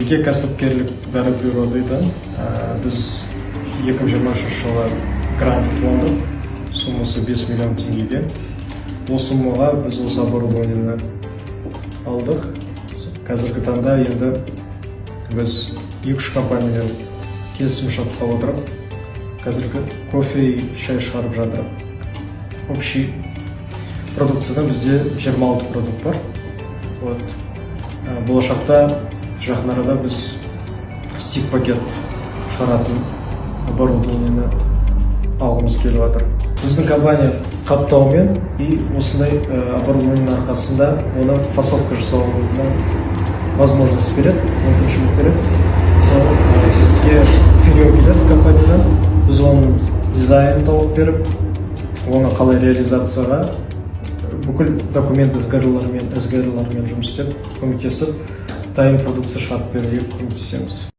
жеке кәсіпкерлік дәрі бюродайдан біз 2023 жылы грант ұтып алдық, сомасы 5 миллион теңгеге. Осы сомаға біз осы оборудованиені алдық. Қазіргі таңда енді біз 2-3 компаниямен келісім-шартқа отырып, қазіргі кофе и шай шығарып жатыр. Общий продукцияда бізде 26 продукт бар. Болашақта жақын арада біз стик пакет шығаратын оборудованиені алғымыз келіп жатыр. Біздің компания қаптаумен и осындай оборудованиенің арқасында оны фасовка жасауына возможность береді, мүмкіншілік береді. Бізге сырье келеді компаниядан, біз оның дизайнын тауып беріп, оны қалай реализацияға бүкіл документ СГР-лармен жұмыс істеп, көмектесіп, дайын продукция шығарып беруге көмектесеміз.